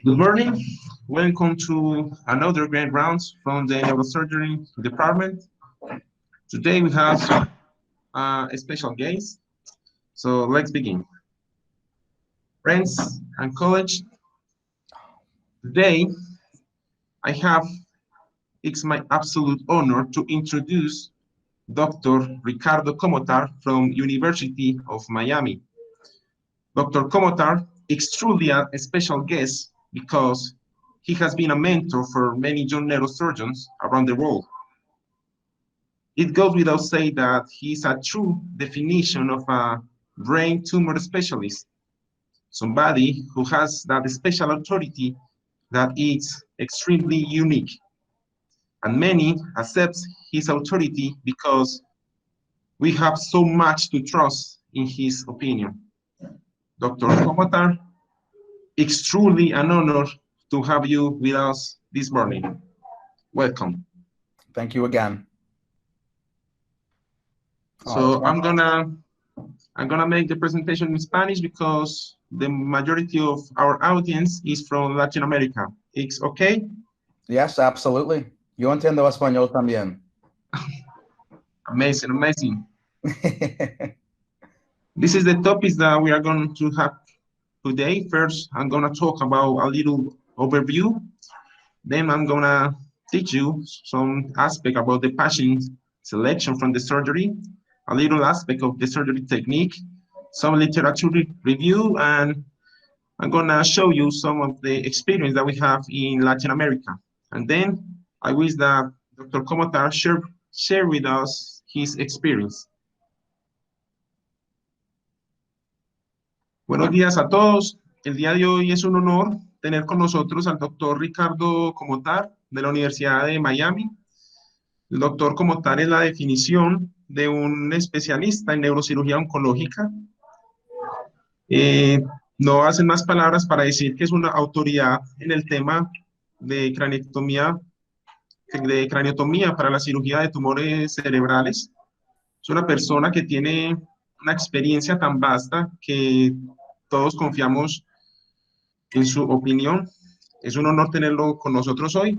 Good morning. Welcome to another great rounds from the neurosurgery department. Today we have a special guest. So let's begin. Friends and college, today I have, it's my absolute honor to introduce Dr. Ricardo Comotar from University of Miami. Dr. Comotar is truly a special guest because he has been a mentor for many young neurosurgeons around the world. It goes without saying that he's a true definition of a brain tumor specialist, somebody who has that special authority that is extremely unique. And many accept his authority because we have so much to trust in his opinion. Dr. Komotar, it's truly an honor to have you with us this morning. Welcome. Thank you again. So I'm gonna make the presentation in Spanish because the majority of our audience is from Latin America. It's okay? Yes, absolutely. Yo entiendo español también. Amazing, amazing. This is the topics that we are going to have today. First, I'm gonna talk about a little overview. Then I'm gonna teach you some aspect about the patient selection from the surgery, a little aspect of the surgery technique, some literature review, and I'm gonna show you some of the experience that we have in Latin America. And then I wish that Dr. Komotar share with us his experience. Buenos días a todos. El día de hoy es un honor tener con nosotros al doctor Ricardo Comotar de la Universidad de Miami. El doctor Comotar es la definición de un especialista en neurocirugía oncológica. No hacen más palabras para decir que es una autoridad en el tema de craneotomía para la cirugía de tumores cerebrales. Es una persona que tiene una experiencia tan vasta que todos confiamos en su opinión. Es un honor tenerlo con nosotros hoy.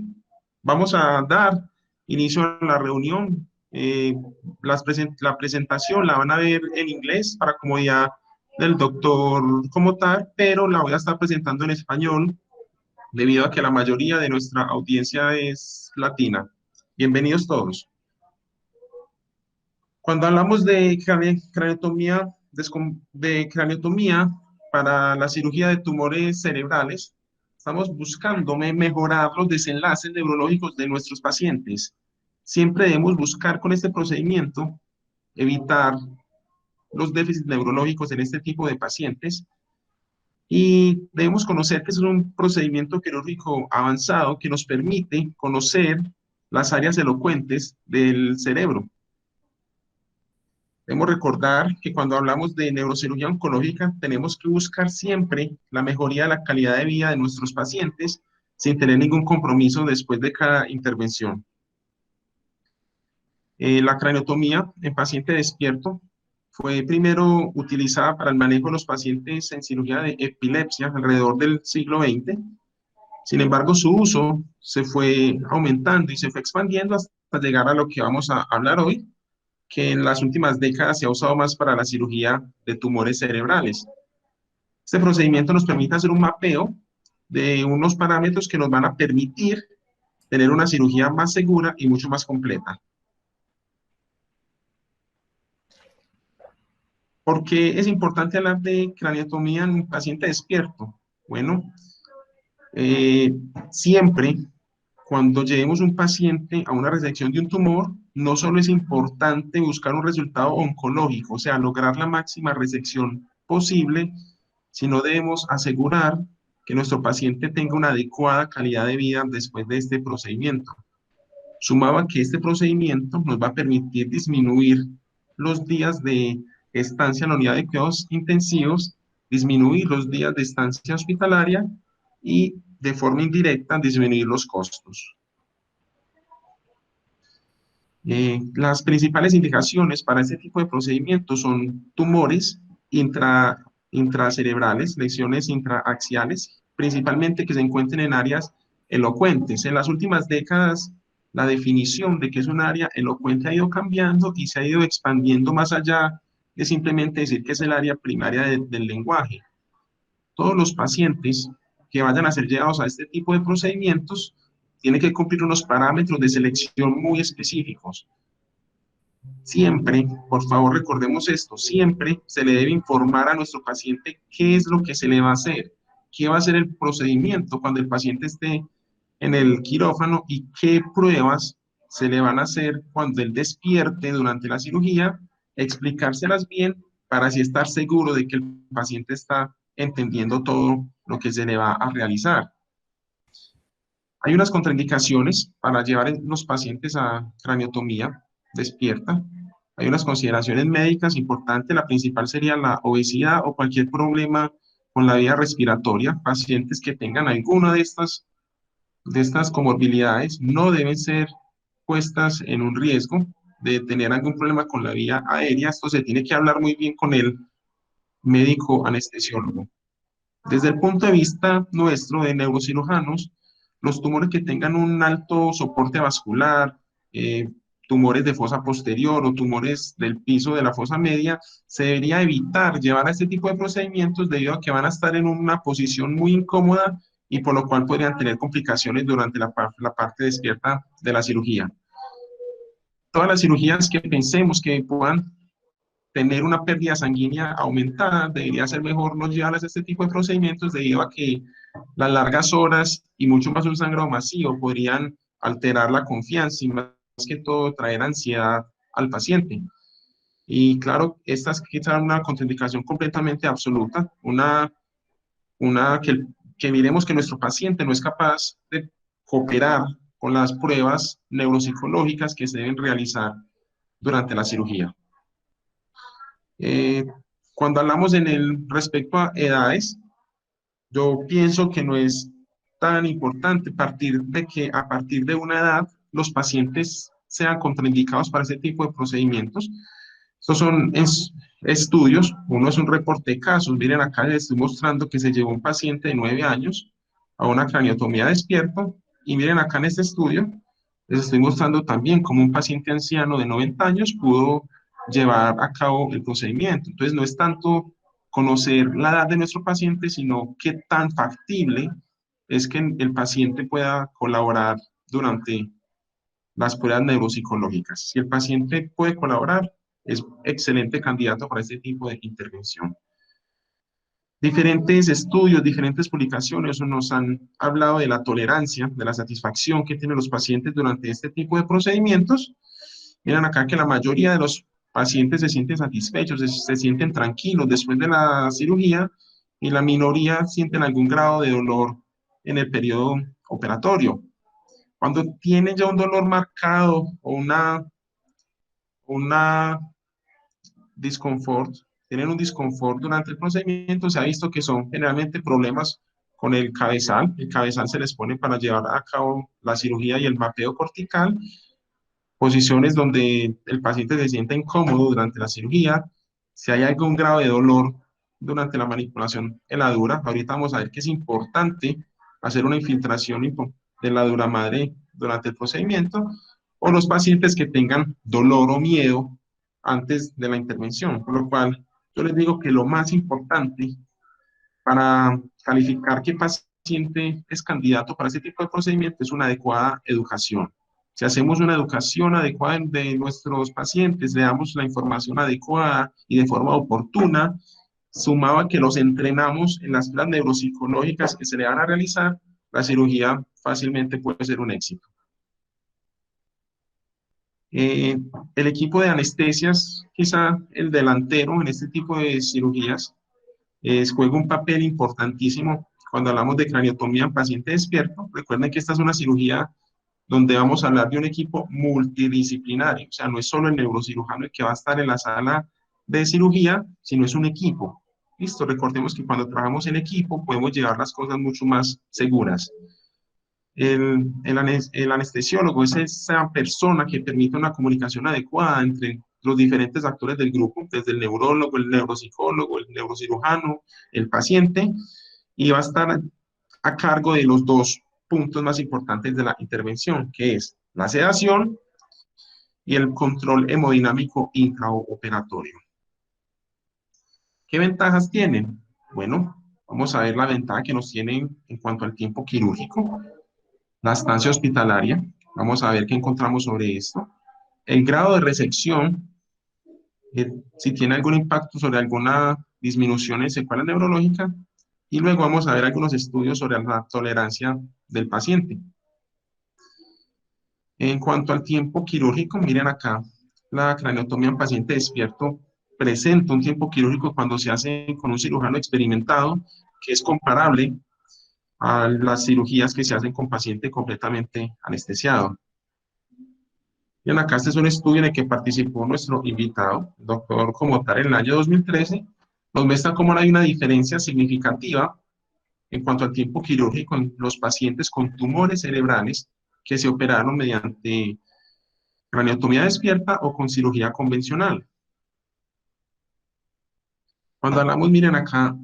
Vamos a dar inicio a la reunión. La presentación la van a ver en inglés para comodidad del doctor como tal, pero la voy a estar presentando en español debido a que la mayoría de nuestra audiencia es latina. Bienvenidos todos. Cuando hablamos de craneotomía para la cirugía de tumores cerebrales, estamos buscando mejorar los desenlaces neurológicos de nuestros pacientes. Siempre debemos buscar con este procedimiento evitar los déficits neurológicos en este tipo de pacientes y debemos conocer que es un procedimiento quirúrgico avanzado que nos permite conocer las áreas elocuentes del cerebro. Debemos recordar que cuando hablamos de neurocirugía oncológica tenemos que buscar siempre la mejoría de la calidad de vida de nuestros pacientes sin tener ningún compromiso después de cada intervención. La craneotomía en paciente despierto fue primero utilizada para el manejo de los pacientes en cirugía de epilepsia alrededor del siglo XX. Sin embargo, su uso se fue aumentando y se fue expandiendo hasta llegar a lo que vamos a hablar hoy, que en las últimas décadas se ha usado más para la cirugía de tumores cerebrales. Este procedimiento nos permite hacer un mapeo de unos parámetros que nos van a permitir tener una cirugía más segura y mucho más completa. ¿Por qué es importante hablar de craneotomía en un paciente despierto? Bueno, siempre cuando llevemos un paciente a una resección de un tumor, no solo es importante buscar un resultado oncológico, o sea, lograr la máxima resección posible, sino debemos asegurar que nuestro paciente tenga una adecuada calidad de vida después de este procedimiento. Sumado a que este procedimiento nos va a permitir disminuir los días de estancia en la unidad de cuidados intensivos, disminuir los días de estancia hospitalaria y de forma indirecta disminuir los costos. Las principales indicaciones para este tipo de procedimientos son tumores intracerebrales, lesiones intraaxiales, principalmente que se encuentren en áreas elocuentes. En las últimas décadas, la definición de qué es un área elocuente ha ido cambiando y se ha ido expandiendo más allá de simplemente decir que es el área primaria del lenguaje. Todos los pacientes que vayan a ser llevados a este tipo de procedimientos tienen que cumplir unos parámetros de selección muy específicos. Siempre, por favor, recordemos esto, siempre se le debe informar a nuestro paciente qué es lo que se le va a hacer, qué va a ser el procedimiento cuando el paciente esté en el quirófano y qué pruebas se le van a hacer cuando él despierte durante la cirugía, explicárselas bien para así estar seguro de que el paciente está entendiendo todo lo que se le va a realizar. Hay unas contraindicaciones para llevar a los pacientes a craniotomía despierta. Hay unas consideraciones médicas importantes. La principal sería la obesidad o cualquier problema con la vía respiratoria. Pacientes que tengan alguna de estas comorbilidades no deben ser puestas en un riesgo de tener algún problema con la vía aérea. Esto se tiene que hablar muy bien con el médico anestesiólogo. Desde el punto de vista nuestro de neurocirujanos, los tumores que tengan un alto soporte vascular, tumores de fosa posterior o tumores del piso de la fosa media, se debería evitar llevar a este tipo de procedimientos debido a que van a estar en una posición muy incómoda y por lo cual podrían tener complicaciones durante la parte despierta de la cirugía. Todas las cirugías que pensemos que puedan tener una pérdida sanguínea aumentada, debería ser mejor no llevarlas a este tipo de procedimientos debido a que las largas horas y mucho más un sangrado masivo podrían alterar la confianza y más que todo traer ansiedad al paciente. Y claro, esta es quizá una contraindicación completamente absoluta, que miremos que nuestro paciente no es capaz de cooperar con las pruebas neuropsicológicas que se deben realizar durante la cirugía. Cuando hablamos respecto a edades, yo pienso que no es tan importante partir de que a partir de una edad los pacientes sean contraindicados para ese tipo de procedimientos. Estos son estudios, uno es un reporte de casos. Miren, acá les estoy mostrando que se llevó un paciente de 9 años a una craniotomía despierto, y miren acá en este estudio, les estoy mostrando también cómo un paciente anciano de 90 años pudo llevar a cabo el procedimiento. Entonces, no es tanto conocer la edad de nuestro paciente, sino qué tan factible es que el paciente pueda colaborar durante las pruebas neuropsicológicas. Si el paciente puede colaborar, es excelente candidato para este tipo de intervención. Diferentes estudios, diferentes publicaciones nos han hablado de la tolerancia, de la satisfacción que tienen los pacientes durante este tipo de procedimientos. Miren acá que la mayoría de los pacientes se sienten satisfechos, se sienten tranquilos después de la cirugía, y la minoría sienten algún grado de dolor en el periodo operatorio. Cuando tienen ya un dolor marcado o una disconfort, tienen un disconfort durante el procedimiento, se ha visto que son generalmente problemas con el cabezal se les pone para llevar a cabo la cirugía y el mapeo cortical, posiciones donde el paciente se sienta incómodo durante la cirugía, si hay algún grado de dolor durante la manipulación en la dura. Ahorita vamos a ver que es importante hacer una infiltración de la dura madre durante el procedimiento, o los pacientes que tengan dolor o miedo antes de la intervención, por lo cual yo les digo que lo más importante para calificar qué paciente es candidato para este tipo de procedimiento es una adecuada educación. Si hacemos una educación adecuada de nuestros pacientes, le damos la información adecuada y de forma oportuna, sumado a que los entrenamos en las pruebas neuropsicológicas que se le van a realizar, la cirugía fácilmente puede ser un éxito. El equipo de anestesias, quizá el delantero en este tipo de cirugías, juega un papel importantísimo cuando hablamos de craniotomía en paciente despierto. Recuerden que esta es una cirugía donde vamos a hablar de un equipo multidisciplinario, o sea, no es solo el neurocirujano el que va a estar en la sala de cirugía, sino es un equipo. Listo, recordemos que cuando trabajamos en equipo podemos llevar las cosas mucho más seguras. El anestesiólogo es esa persona que permite una comunicación adecuada entre los diferentes actores del grupo, desde el neurólogo, el neuropsicólogo, el neurocirujano, el paciente, y va a estar a cargo de los dos puntos más importantes de la intervención, que es la sedación y el control hemodinámico intraoperatorio. ¿Qué ventajas tienen? Bueno, vamos a ver la ventaja que nos tienen en cuanto al tiempo quirúrgico, la estancia hospitalaria, vamos a ver qué encontramos sobre esto, el grado de resección, si tiene algún impacto sobre alguna disminución en secuela neurológica, y luego vamos a ver algunos estudios sobre la tolerancia del paciente. En cuanto al tiempo quirúrgico, miren acá, la craneotomía en paciente despierto presenta un tiempo quirúrgico cuando se hace con un cirujano experimentado, que es comparable a las cirugías que se hacen con paciente completamente anestesiado. Bien, acá este es un estudio en el que participó nuestro invitado, el doctor Comotar, en el año 2013. Nos muestra cómo hay una diferencia significativa en cuanto al tiempo quirúrgico en los pacientes con tumores cerebrales que se operaron mediante craneotomía despierta o con cirugía convencional. Cuando hablamos, miren acá,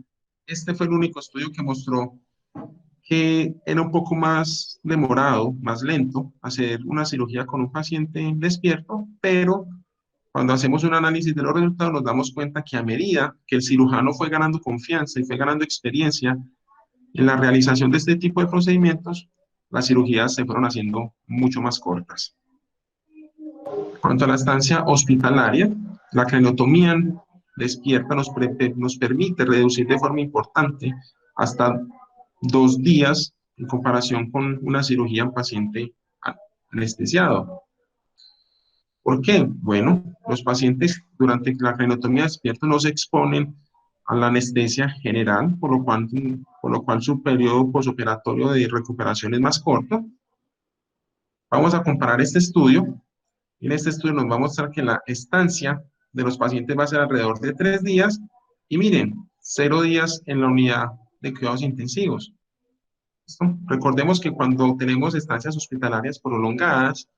este fue el único estudio que mostró que era un poco más demorado, más lento, hacer una cirugía con un paciente despierto, pero cuando hacemos un análisis de los resultados nos damos cuenta que a medida que el cirujano fue ganando confianza y fue ganando experiencia en la realización de este tipo de procedimientos, las cirugías se fueron haciendo mucho más cortas. En cuanto a la estancia hospitalaria, la craneotomía despierta nos permite reducir de forma importante hasta 2 días en comparación con una cirugía en paciente anestesiado. ¿Por qué? Bueno, los pacientes durante la craneotomía despierta no se exponen a la anestesia general, por lo cual su periodo posoperatorio de recuperación es más corto. Vamos a comparar este estudio. En este estudio nos va a mostrar que la estancia de los pacientes va a ser alrededor de 3 días. Y miren, 0 días en la unidad de cuidados intensivos. ¿Listo? Recordemos que cuando tenemos estancias hospitalarias prolongadas,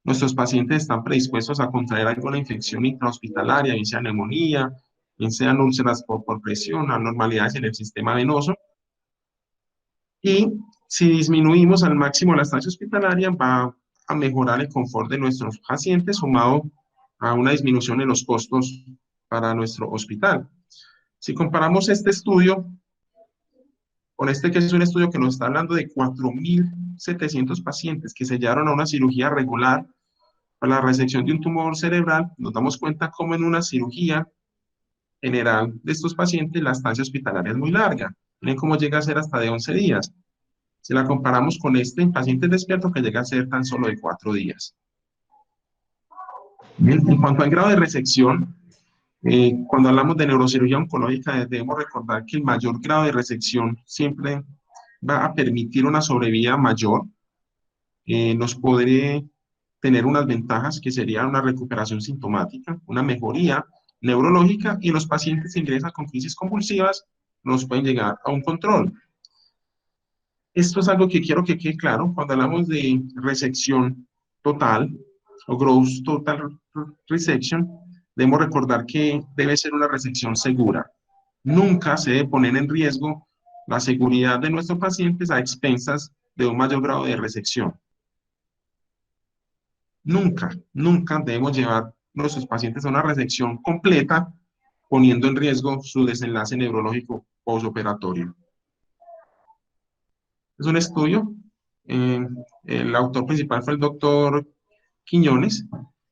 nuestros pacientes están predispuestos a contraer alguna infección intrahospitalaria, bien sea neumonía, bien sean úlceras por presión, anormalidades en el sistema venoso. Y si disminuimos al máximo la estancia hospitalaria, va a mejorar el confort de nuestros pacientes, sumado a una disminución en los costos para nuestro hospital. Si comparamos este estudio con este, que es un estudio que nos está hablando de 4.700 pacientes que se llevaron a una cirugía regular para la resección de un tumor cerebral, nos damos cuenta cómo en una cirugía general de estos pacientes la estancia hospitalaria es muy larga. Miren cómo llega a ser hasta de 11 días. Si la comparamos con este en pacientes despiertos, que llega a ser tan solo de 4 días. Bien, en cuanto al grado de resección, cuando hablamos de neurocirugía oncológica, debemos recordar que el mayor grado de resección siempre va a permitir una sobrevida mayor, nos podría tener unas ventajas que sería una recuperación sintomática, una mejoría neurológica, y los pacientes que ingresan con crisis convulsivas nos pueden llegar a un control. Esto es algo que quiero que quede claro cuando hablamos de resección total o gross total resection. Debemos recordar que debe ser una resección segura. Nunca se debe poner en riesgo la seguridad de nuestros pacientes a expensas de un mayor grado de resección. Nunca, nunca debemos llevar nuestros pacientes a una resección completa, poniendo en riesgo su desenlace neurológico postoperatorio. Es un estudio, el autor principal fue el doctor Quiñones.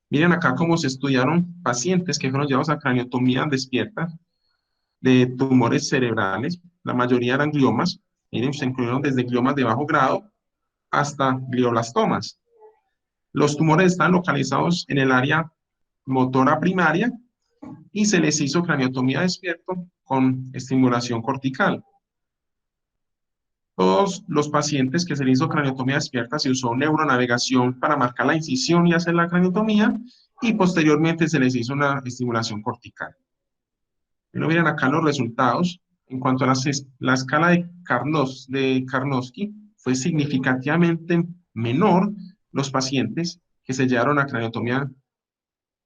Miren acá cómo se estudiaron pacientes que fueron llevados a craneotomía despierta de tumores cerebrales. La mayoría eran gliomas. Miren, se incluyeron desde gliomas de bajo grado hasta glioblastomas. Los tumores están localizados en el área motora primaria y se les hizo craneotomía despierto con estimulación cortical. Todos los pacientes que se les hizo craneotomía despierta se usó neuronavegación para marcar la incisión y hacer la craneotomía, y posteriormente se les hizo una estimulación cortical. Pero miren acá los resultados. En cuanto a la escala de Karnofsky, fue significativamente menor los pacientes que se llevaron a craneotomía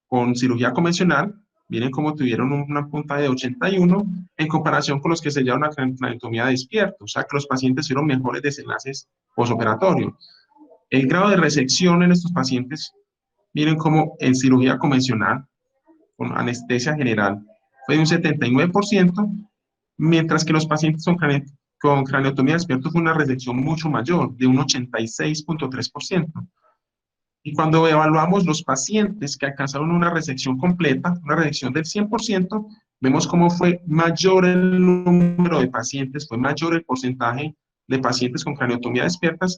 con cirugía convencional Miren cómo tuvieron una puntaje de 81 en comparación con los que sellaron la craniotomía despierto, o sea que los pacientes tuvieron mejores desenlaces posoperatorio. El grado de resección en estos pacientes, miren cómo en cirugía convencional, con anestesia general, fue de un 79%, mientras que los pacientes con craniotomía despierto fue una resección mucho mayor, de un 86.3%. Y cuando evaluamos los pacientes que alcanzaron una resección completa, una resección del 100%, vemos cómo fue mayor el número de pacientes, fue mayor el porcentaje de pacientes con craniotomía despiertas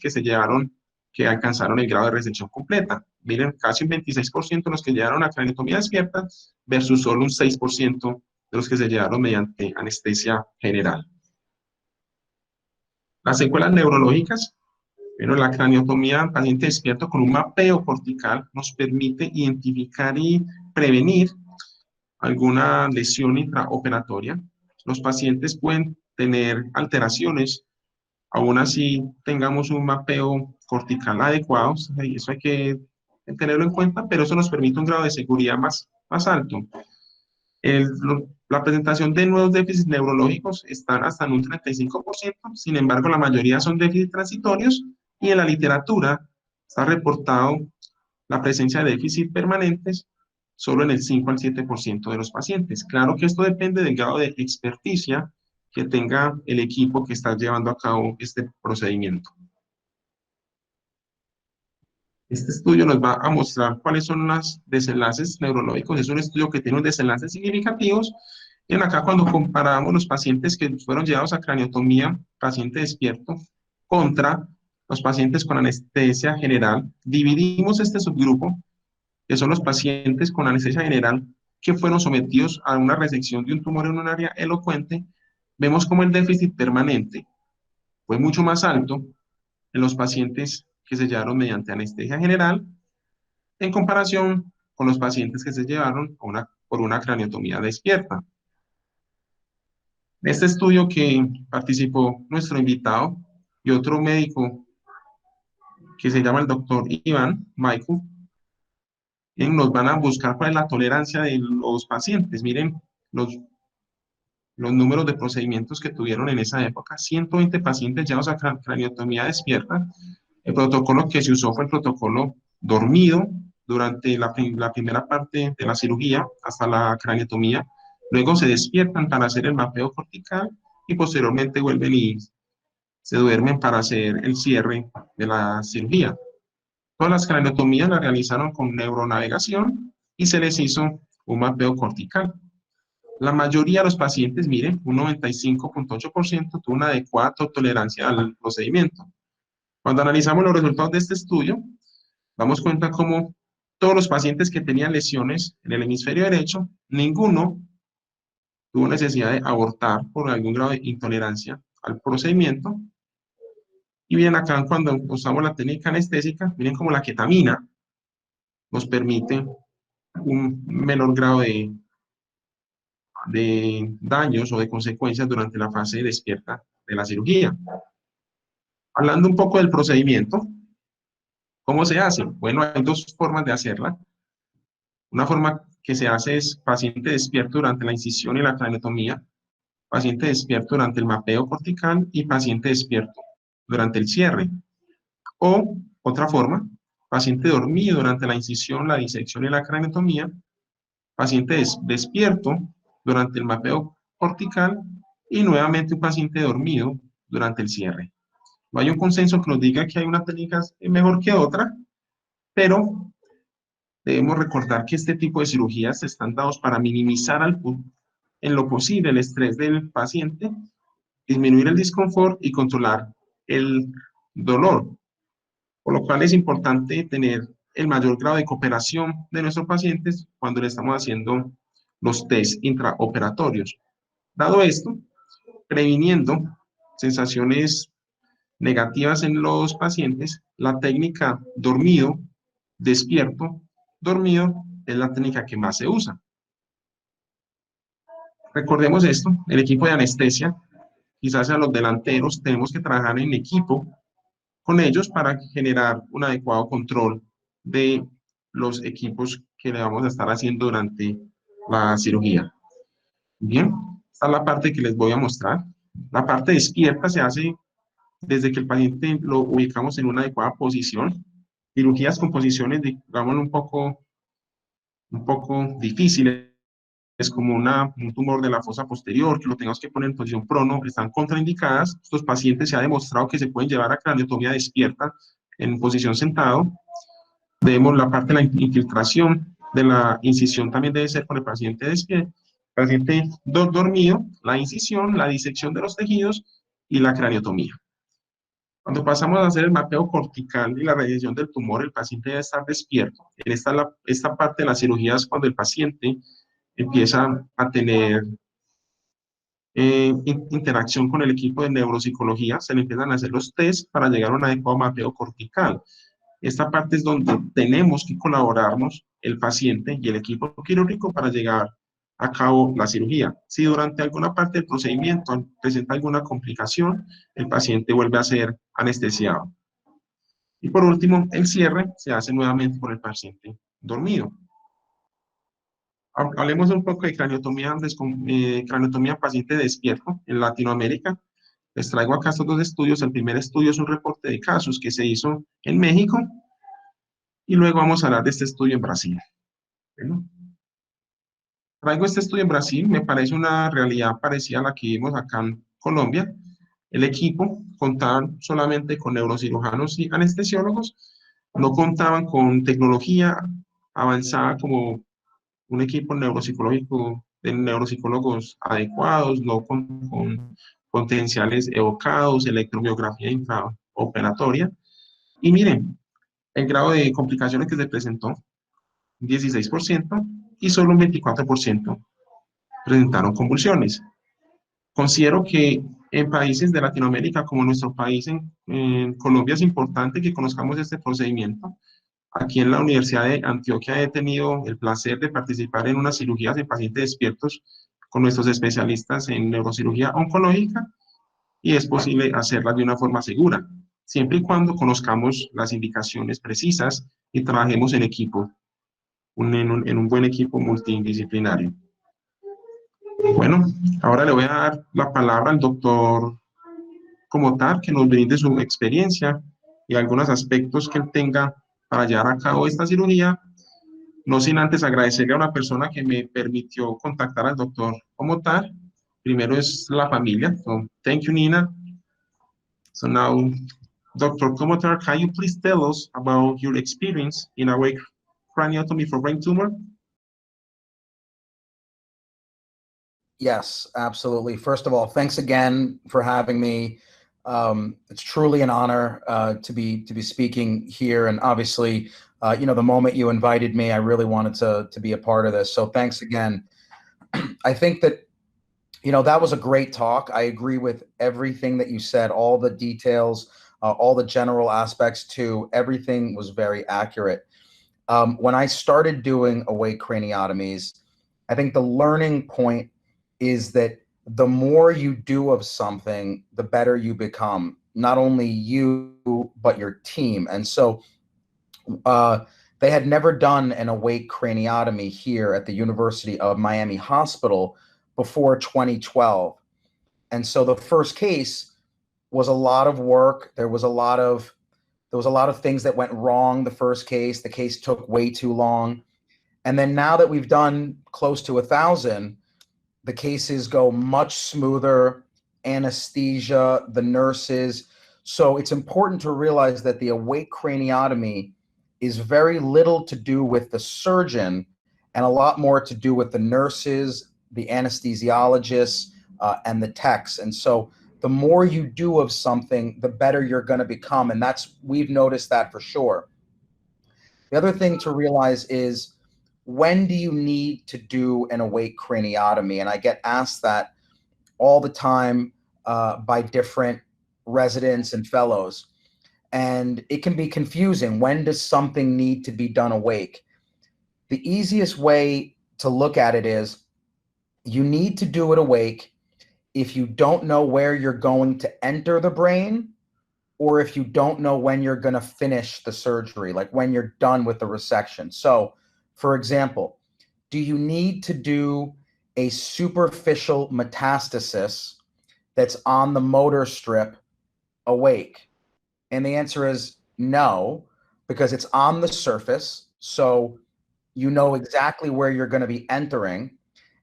que alcanzaron el grado de resección completa. Miren, casi un 26% de los que llegaron a craniotomía despierta versus solo un 6% de los que se llevaron mediante anestesia general. Las secuelas neurológicas. Pero la craniotomía en paciente despierto con un mapeo cortical nos permite identificar y prevenir alguna lesión intraoperatoria. Los pacientes pueden tener alteraciones, aún así tengamos un mapeo cortical adecuado, y eso hay que tenerlo en cuenta, pero eso nos permite un grado de seguridad más alto. La presentación de nuevos déficits neurológicos están hasta en un 35%, sin embargo, la mayoría son déficits transitorios y en la literatura está reportado la presencia de déficits permanentes solo en el 5 al 7% de los pacientes. Claro que esto depende del grado de experticia que tenga el equipo que está llevando a cabo este procedimiento. Este estudio nos va a mostrar cuáles son los desenlaces neurológicos. Es un estudio que tiene unos desenlaces significativos. Y acá cuando comparamos los pacientes que fueron llevados a craniotomía, paciente despierto, contra los pacientes con anestesia general, dividimos este subgrupo, que son los pacientes con anestesia general que fueron sometidos a una resección de un tumor en un área elocuente. Vemos como el déficit permanente fue mucho más alto en los pacientes que se llevaron mediante anestesia general en comparación con los pacientes que se llevaron por una craniotomía despierta. En este estudio que participó nuestro invitado y otro médico que se llama el doctor Iván Michael, nos van a buscar cuál es la tolerancia de los pacientes. Miren los números de procedimientos que tuvieron en esa época. 120 pacientes llevados a craniotomía despierta. El protocolo que se usó fue el protocolo dormido durante la primera parte de la cirugía hasta la craniotomía. Luego se despiertan para hacer el mapeo cortical y posteriormente vuelven y se duermen para hacer el cierre de la cirugía. Todas las craniotomías las realizaron con neuronavegación y se les hizo un mapeo cortical. La mayoría de los pacientes, miren, un 95.8% tuvo una adecuada tolerancia al procedimiento. Cuando analizamos los resultados de este estudio, damos cuenta cómo todos los pacientes que tenían lesiones en el hemisferio derecho, ninguno tuvo necesidad de abortar por algún grado de intolerancia al procedimiento. Y bien, acá cuando usamos la técnica anestésica, miren cómo la ketamina nos permite un menor grado de daños o de consecuencias durante la fase despierta de la cirugía. Hablando un poco del procedimiento, ¿cómo se hace? Bueno, hay dos formas de hacerla. Una forma que se hace es paciente despierto durante la incisión y la craniotomía, paciente despierto durante el mapeo cortical y paciente despierto durante el cierre. O, otra forma, paciente dormido durante la incisión, la disección y la craniotomía, paciente despierto durante el mapeo cortical y nuevamente un paciente dormido durante el cierre. No hay un consenso que nos diga que hay una técnica mejor que otra, pero debemos recordar que este tipo de cirugías están dados para minimizar en lo posible el estrés del paciente, disminuir el disconfort y controlar el dolor, por lo cual es importante tener el mayor grado de cooperación de nuestros pacientes cuando le estamos haciendo los test intraoperatorios. Dado esto, previniendo sensaciones negativas en los pacientes, la técnica dormido, despierto, dormido es la técnica que más se usa. Recordemos esto, el equipo de anestesia, quizás a los delanteros, tenemos que trabajar en equipo con ellos para generar un adecuado control de los equipos que le vamos a estar haciendo durante la cirugía. Bien, esta es la parte que les voy a mostrar. La parte despierta se hace desde que el paciente lo ubicamos en una adecuada posición. Cirugías con posiciones, digamos, un poco difíciles, es como un tumor de la fosa posterior, que lo tengamos que poner en posición prono, están contraindicadas. Estos pacientes se ha demostrado que se pueden llevar a craniotomía despierta en posición sentado. Debemos la parte de la infiltración de la incisión también debe ser con el paciente despierto, paciente dormido, la incisión, la disección de los tejidos y la craniotomía. Cuando pasamos a hacer el mapeo cortical y la radiación del tumor, el paciente debe estar despierto. En esta parte de la cirugía es cuando el paciente empieza a tener interacción con el equipo de neuropsicología, se le empiezan a hacer los test para llegar a un adecuado mapeo cortical. Esta parte es donde tenemos que colaborarnos el paciente y el equipo quirúrgico para llegar a cabo la cirugía. Si durante alguna parte del procedimiento presenta alguna complicación, el paciente vuelve a ser anestesiado. Y por último, el cierre se hace nuevamente por el paciente dormido. Hablemos un poco de craniotomía paciente despierto en Latinoamérica. Les traigo acá estos dos estudios. El primer estudio es un reporte de casos que se hizo en México y luego vamos a hablar de este estudio en Brasil. Bueno, traigo este estudio en Brasil, me parece una realidad parecida a la que vimos acá en Colombia. El equipo contaba solamente con neurocirujanos y anestesiólogos, no contaban con tecnología avanzada como un equipo neuropsicológico de neuropsicólogos adecuados, no con potenciales evocados, electromiografía intraoperatoria. Y miren, el grado de complicaciones que se presentó, 16%, y solo un 24% presentaron convulsiones. Considero que en países de Latinoamérica, como nuestro país, en Colombia, es importante que conozcamos este procedimiento. Aquí en la Universidad de Antioquia he tenido el placer de participar en unas cirugías de pacientes despiertos con nuestros especialistas en neurocirugía oncológica y es posible hacerlas de una forma segura, siempre y cuando conozcamos las indicaciones precisas y trabajemos en equipo, en un buen equipo multidisciplinario. Bueno, ahora le voy a dar la palabra al doctor Comotar, que nos brinde su experiencia y algunos aspectos que él tenga para llevar a cabo esta cirugía. No sin antes agradecerle a una persona que me permitió contactar al doctor Comotar. Primero es la familia. So, thank you, Nina. So now, Dr. Comotar, can you please tell us about your experience in awake craniotomy for brain tumor? Yes, absolutely. First of all, thanks again for having me. It's truly an honor to be speaking here, and obviously, you know, the moment you invited me, I really wanted to be a part of this. So thanks again. I think that, you know, that was a great talk. I agree with everything that you said, all the details, all the general aspects too. Everything was very accurate. When I started doing awake craniotomies, I think the learning point is that the more you do of something, the better you become, not only you, but your team. And so they had never done an awake craniotomy here at the University of Miami Hospital before 2012. And so the first case was a lot of work. There was a lot of things that went wrong the first case. The case took way too long. And then now that we've done close to 1,000, the cases go much smoother, anesthesia, the nurses. So it's important to realize that the awake craniotomy is very little to do with the surgeon and a lot more to do with the nurses, the anesthesiologists, and the techs. And so the more you do of something, the better you're going to become. And we've noticed that for sure. The other thing to realize is, when do you need to do an awake craniotomy? And I get asked that all the time by different residents and fellows. And it can be confusing. When does something need to be done awake? The easiest way to look at it is, you need to do it awake if you don't know where you're going to enter the brain, or if you don't know when you're going to finish the surgery, like when you're done with the resection. So, for example, do you need to do a superficial metastasis that's on the motor strip awake? And the answer is no, because it's on the surface. So you know exactly where you're going to be entering,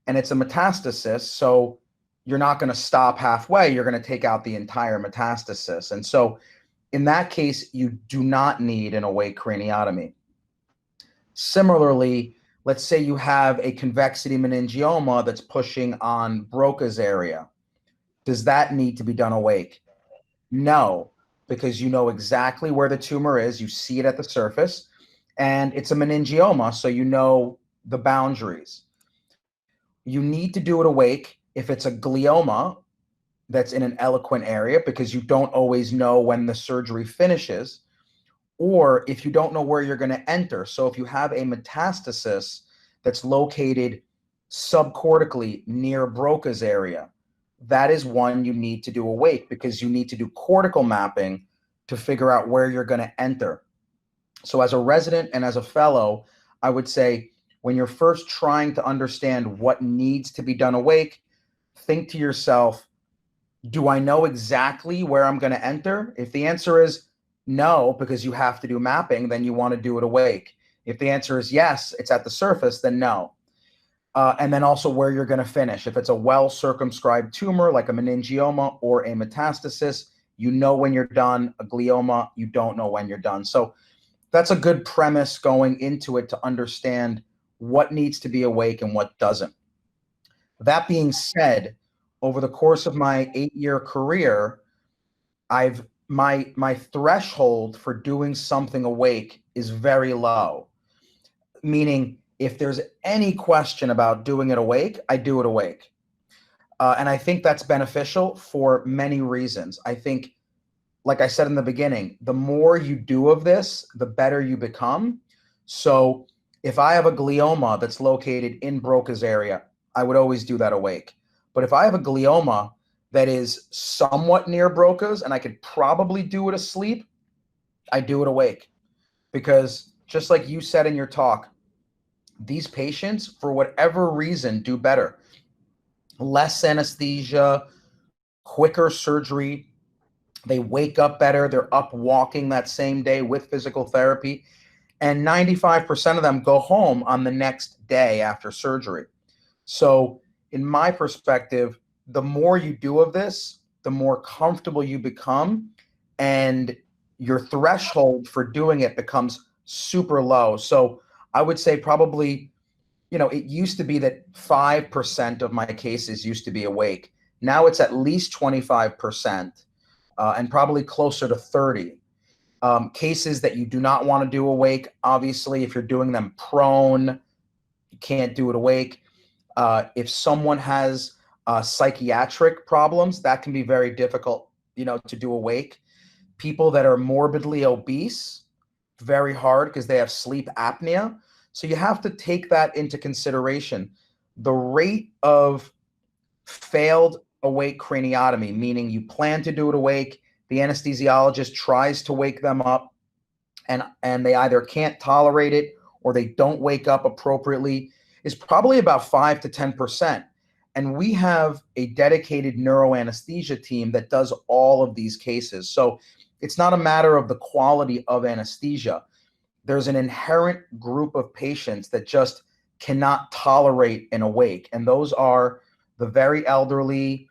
and it's a metastasis. So you're not going to stop halfway. You're going to take out the entire metastasis. And so in that case, you do not need an awake craniotomy. Similarly, let's say you have a convexity meningioma that's pushing on Broca's area. Does that need to be done awake? No, because you know exactly where the tumor is. You see it at the surface, and it's a meningioma, so you know the boundaries. You need to do it awake if it's a glioma that's in an eloquent area, because you don't always know when the surgery finishes, or if you don't know where you're going to enter. So if you have a metastasis that's located subcortically near Broca's area, that is one you need to do awake, because you need to do cortical mapping to figure out where you're going to enter. So as a resident and as a fellow, I would say when you're first trying to understand what needs to be done awake, think to yourself, do I know exactly where I'm going to enter? If the answer is no, because you have to do mapping, then you want to do it awake. If the answer is yes, it's at the surface, then no. And then also where you're going to finish. If it's a well-circumscribed tumor like a meningioma or a metastasis, you know when you're done. A glioma, you don't know when you're done. So that's a good premise going into it to understand what needs to be awake and what doesn't. That being said, over the course of my 8-year career, my threshold for doing something awake is very low. Meaning, if there's any question about doing it awake, I do it awake. And I think that's beneficial for many reasons. I think, like I said in the beginning, the more you do of this, the better you become. So if I have a glioma that's located in Broca's area, I would always do that awake. But if I have a glioma that is somewhat near Broca's and I could probably do it asleep, I do it awake. Because just like you said in your talk, these patients, for whatever reason, do better. Less anesthesia, quicker surgery. They wake up better. They're up walking that same day with physical therapy. And 95% of them go home on the next day after surgery. So in my perspective, the more you do of this, the more comfortable you become, and your threshold for doing it becomes super low. So I would say probably, it used to be that 5% of my cases used to be awake. Now it's at least 25%, and probably closer to 30. Cases that you do not want to do awake, obviously, if you're doing them prone, you can't do it awake. If someone has psychiatric problems, that can be very difficult, to do awake. People that are morbidly obese, very hard because they have sleep apnea. So you have to take that into consideration. The rate of failed awake craniotomy, meaning you plan to do it awake, the anesthesiologist tries to wake them up, and they either can't tolerate it or they don't wake up appropriately, is probably about 5 to 10%. And we have a dedicated neuroanesthesia team that does all of these cases. So it's not a matter of the quality of anesthesia. There's an inherent group of patients that just cannot tolerate an awake. And those are the very elderly,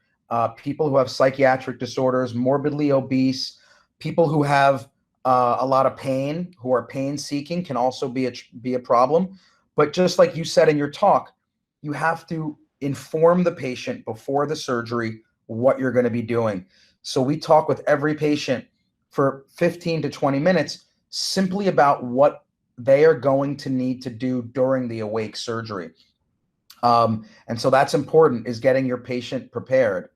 people who have psychiatric disorders, morbidly obese, people who have a lot of pain, who are pain seeking, can also be a problem. But just like you said in your talk, you have to inform the patient before the surgery what you're going to be doing. So we talk with every patient for 15 to 20 minutes simply about what they are going to need to do during the awake surgery. And so that's important, is getting your patient prepared.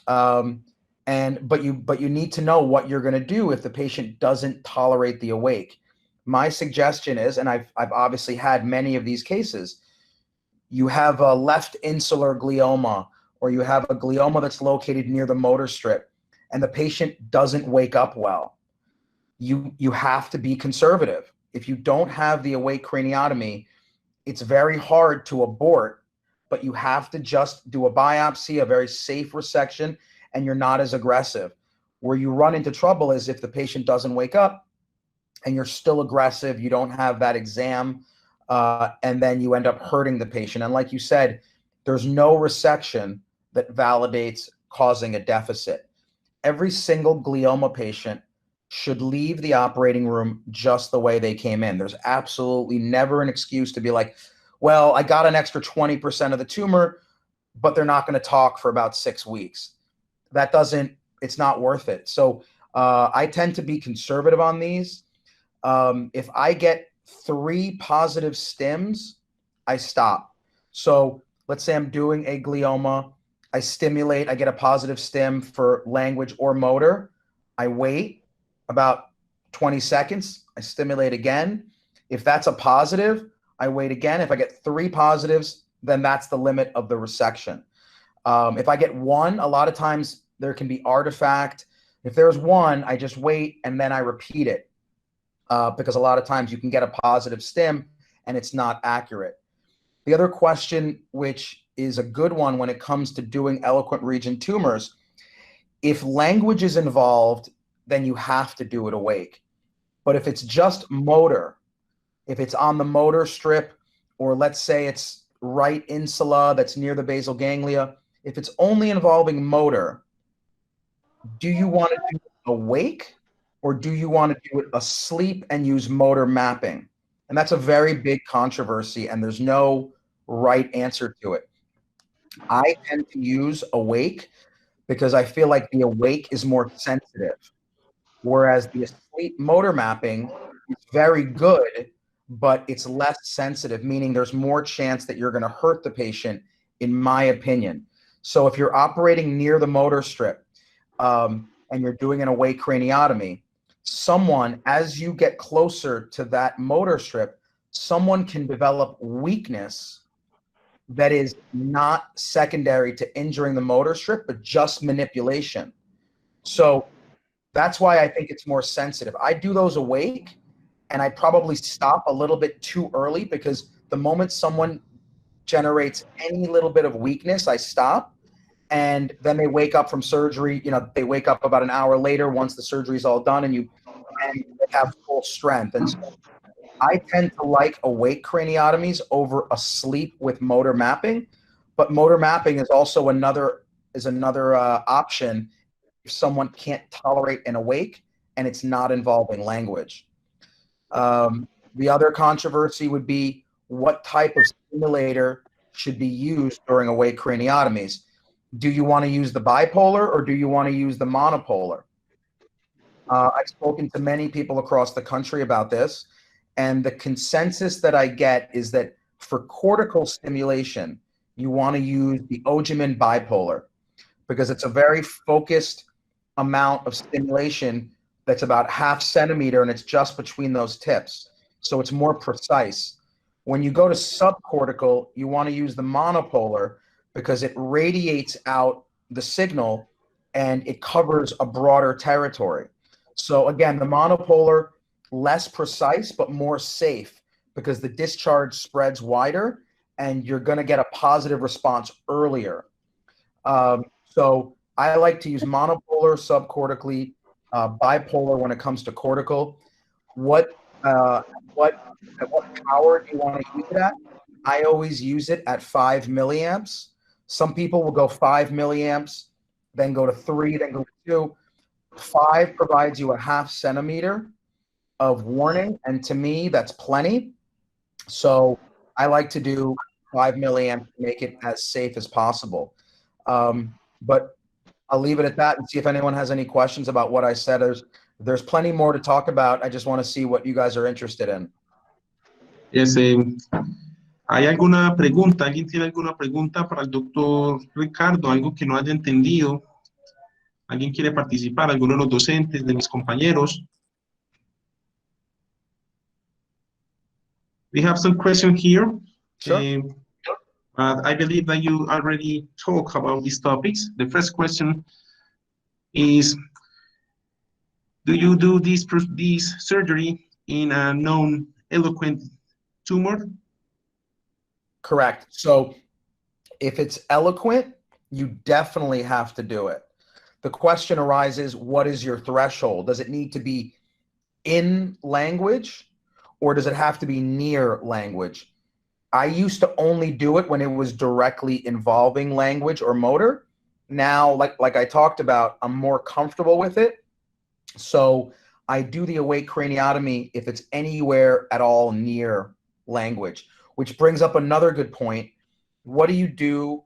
But you need to know what you're going to do if the patient doesn't tolerate the awake. My suggestion is, and I've obviously had many of these cases, you have a left insular glioma, or you have a glioma that's located near the motor strip, and the patient doesn't wake up well. You have to be conservative. If you don't have the awake craniotomy, it's very hard to abort, but you have to just do a biopsy, a very safe resection, and you're not as aggressive. Where you run into trouble is if the patient doesn't wake up and you're still aggressive, you don't have that exam, and then you end up hurting the patient. And like you said, there's no resection that validates causing a deficit. Every single glioma patient should leave the operating room just the way they came in. There's absolutely never an excuse to be like, well, I got an extra 20% of the tumor, but they're not going to talk for about 6 weeks. That doesn't, it's not worth it. So I tend to be conservative on these. If I get 3 positive stims, I stop. So let's say I'm doing a glioma, I stimulate, I get a positive stim for language or motor. I wait about 20 seconds, I stimulate again. If that's a positive, I wait again. If I get 3 positives, then that's the limit of the resection. If I get 1, a lot of times there can be artifact. If there's 1, I just wait and then I repeat it, because a lot of times you can get a positive stim and it's not accurate. The other question, which is a good one when it comes to doing eloquent region tumors, if language is involved, then you have to do it awake. But if it's just motor, if it's on the motor strip, or let's say it's right insula that's near the basal ganglia, if it's only involving motor, do you want to do it awake or do you want to do it asleep and use motor mapping? And that's a very big controversy, and there's no right answer to it. I tend to use awake because I feel like the awake is more sensitive, whereas the asleep motor mapping is very good, but it's less sensitive, meaning there's more chance that you're going to hurt the patient, in my opinion. So if you're operating near the motor strip and you're doing an awake craniotomy, someone, as you get closer to that motor strip, someone can develop weakness that is not secondary to injuring the motor strip, but just manipulation. So that's why I think it's more sensitive. I do those awake, and I probably stop a little bit too early, because the moment someone generates any little bit of weakness, I stop. And then they wake up from surgery, they wake up about an hour later once the surgery is all done, and they have full strength. And so I tend to like awake craniotomies over asleep with motor mapping, but motor mapping is also another option if someone can't tolerate an awake and it's not involving language. The other controversy would be what type of stimulator should be used during awake craniotomies. Do you want to use the bipolar or do you want to use the monopolar? I've spoken to many people across the country about this, and the consensus that I get is that for cortical stimulation, you want to use the Ogeman bipolar, because it's a very focused amount of stimulation that's about ½ centimeter, and it's just between those tips. So it's more precise. When you go to subcortical, you want to use the monopolar because it radiates out the signal and it covers a broader territory. So again, the monopolar, less precise, but more safe because the discharge spreads wider and you're going to get a positive response earlier. So I like to use monopolar subcortically, bipolar when it comes to cortical. What power do you want to use it at? I always use it at 5 milliamps. Some people will go 5 milliamps, then go to 3, then go to 2. 5 provides you a ½ centimeter of warning, and to me, that's plenty. So I like to do 5 milliamps to make it as safe as possible. But I'll leave it at that and see if anyone has any questions about what I said. There's plenty more to talk about. I just want to see what you guys are interested in. Yes, ¿hay alguna pregunta? ¿Alguien tiene alguna pregunta para el doctor Ricardo? ¿Algo que no haya entendido? ¿Alguien quiere participar? ¿Alguno de los docentes, de mis compañeros? We have some questions here. Sure. I believe that you already talked about these topics. The first question is, do you do this surgery in a non-eloquent tumor? Correct. So if it's eloquent, you definitely have to do it. The question arises, what is your threshold? Does it need to be in language or does it have to be near language? I used to only do it when it was directly involving language or motor. Now, like I talked about, I'm more comfortable with it. So I do the awake craniotomy if it's anywhere at all near language, which brings up another good point. What do you do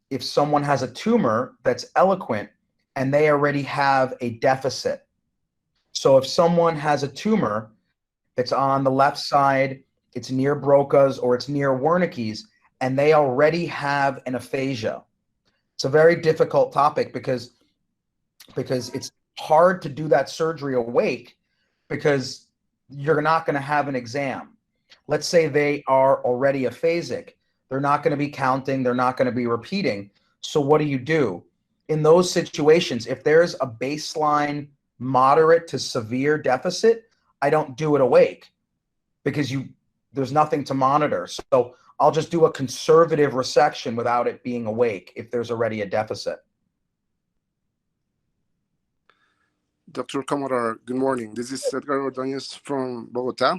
if someone has a tumor that's eloquent and they already have a deficit? So if someone has a tumor that's on the left side, it's near Broca's or it's near Wernicke's, and they already have an aphasia. It's a very difficult topic because it's hard to do that surgery awake because you're not going to have an exam. Let's say they are already aphasic. They're not going to be counting. They're not going to be repeating. So what do you do? In those situations, if there's a baseline moderate to severe deficit, I don't do it awake because there's nothing to monitor. So I'll just do a conservative resection without it being awake if there's already a deficit. Dr. Comotar, good morning. This is Edgar Ordóñez from Bogota.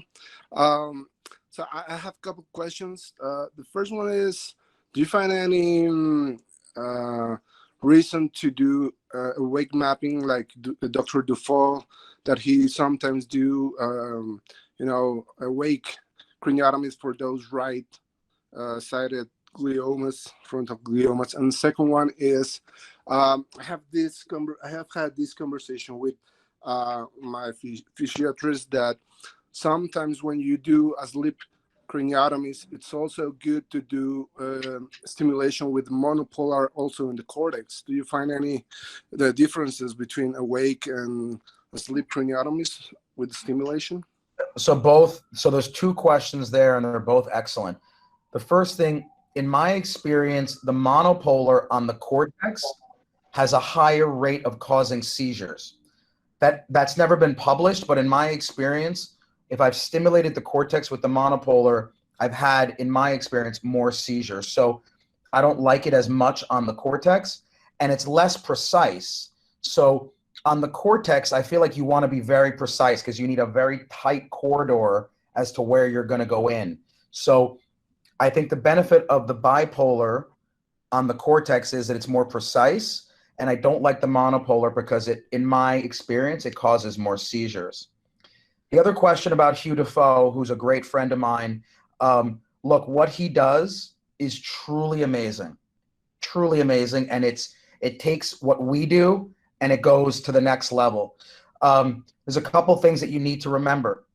So I have a couple questions. The first one is, do you find any reason to do awake mapping like Dr. Dufault that he sometimes do, awake craniotomies for those right-sided gliomas, frontal gliomas? And the second one is, I have had this conversation with my physiatrist that sometimes when you do a sleep craniotomies, it's also good to do stimulation with monopolar also in the cortex. Do you find the differences between awake and sleep craniotomies with stimulation? So there's two questions there and they're both excellent. The first thing, in my experience, the monopolar on the cortex has a higher rate of causing seizures. That's never been published, but in my experience, if I've stimulated the cortex with the monopolar, I've had, in my experience, more seizures. So I don't like it as much on the cortex, and it's less precise. So on the cortex, I feel like you want to be very precise because you need a very tight corridor as to where you're going to go in. So I think the benefit of the bipolar on the cortex is that it's more precise, and I don't like the monopolar because in my experience, it causes more seizures. The other question about Hugh Dufault, who's a great friend of mine, look, what he does is truly amazing, and it takes what we do and it goes to the next level. There's a couple things that you need to remember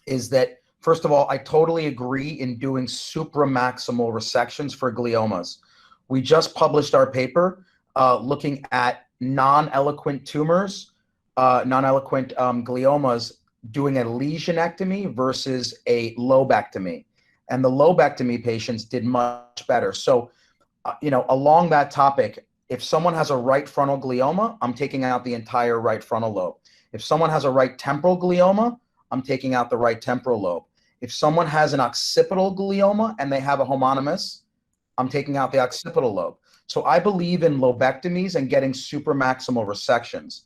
is that, first of all, I totally agree in doing supramaximal resections for gliomas. We just published our paper looking at non-eloquent tumors, non-eloquent gliomas, doing a lesionectomy versus a lobectomy. And the lobectomy patients did much better. So, along that topic, if someone has a right frontal glioma, I'm taking out the entire right frontal lobe. If someone has a right temporal glioma, I'm taking out the right temporal lobe. If someone has an occipital glioma and they have a homonymous, I'm taking out the occipital lobe. So I believe in lobectomies and getting supramaximal resections.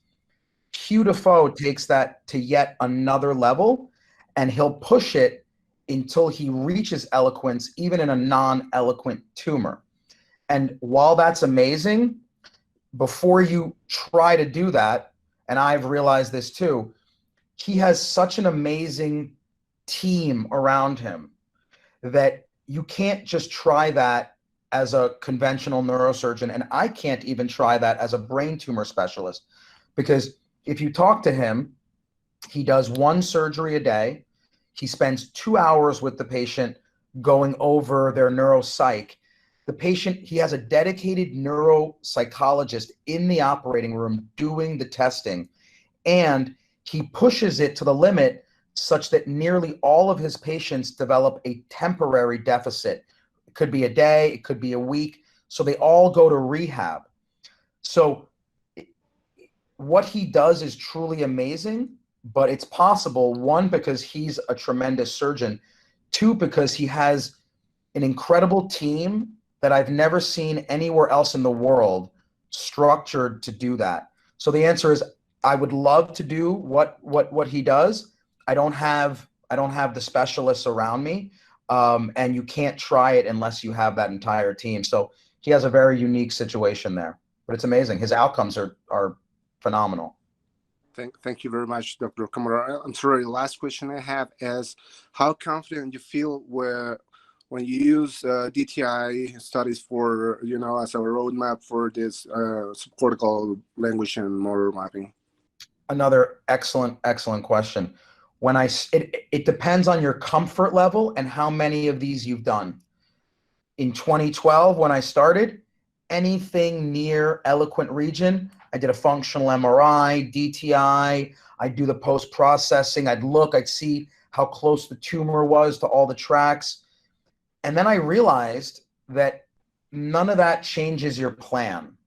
Hugh Dufault takes that to yet another level, and he'll push it until he reaches eloquence, even in a non-eloquent tumor. And while that's amazing, before you try to do that, and I've realized this too, he has such an amazing team around him that you can't just try that as a conventional neurosurgeon, and I can't even try that as a brain tumor specialist, because if you talk to him, he does one surgery a day. He spends 2 hours with the patient going over their neuropsych. The patient, he has a dedicated neuropsychologist in the operating room doing the testing, and he pushes it to the limit such that nearly all of his patients develop a temporary deficit. It could be a day, it could be a week. So they all go to rehab. So what he does is truly amazing, but it's possible, one, because he's a tremendous surgeon, two, because he has an incredible team that I've never seen anywhere else in the world structured to do that. So the answer is I would love to do what he does. I don't have the specialists around me, and you can't try it unless you have that entire team. So he has a very unique situation there, but it's amazing. His outcomes are phenomenal. Thank you very much, Dr. Komodar. I'm sorry, the last question I have is how confident you feel when you use DTI studies for, as a roadmap for this subcortical language and motor mapping? Another excellent question. It depends on your comfort level and how many of these you've done. In 2012, when I started, anything near eloquent region, I did a functional MRI, DTI, I'd do the post-processing, I'd see how close the tumor was to all the tracks. And then I realized that none of that changes your plan.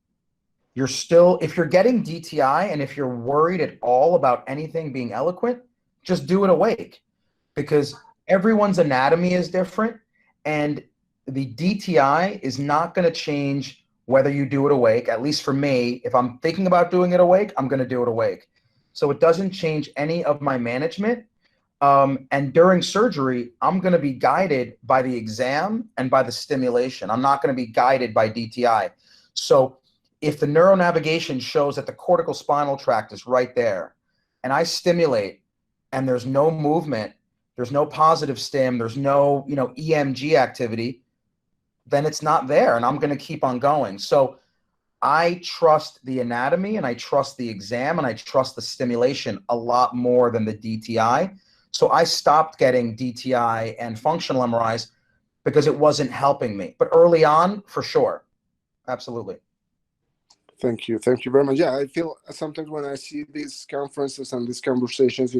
You're still, if you're getting DTI and if you're worried at all about anything being eloquent, just do it awake, because everyone's anatomy is different and the DTI is not going to change whether you do it awake. At least for me, if I'm thinking about doing it awake, I'm going to do it awake. So it doesn't change any of my management. And during surgery, I'm going to be guided by the exam and by the stimulation. I'm not going to be guided by DTI. So if the neuronavigation shows that the cortical spinal tract is right there and I stimulate and there's no movement, there's no positive stim, there's no, EMG activity, then it's not there and I'm going to keep on going. So I trust the anatomy and I trust the exam and I trust the stimulation a lot more than the DTI. So I stopped getting DTI and functional MRIs because it wasn't helping me. But early on, for sure. Absolutely. Thank you. Thank you very much. Yeah, I feel sometimes when I see these conferences and these conversations,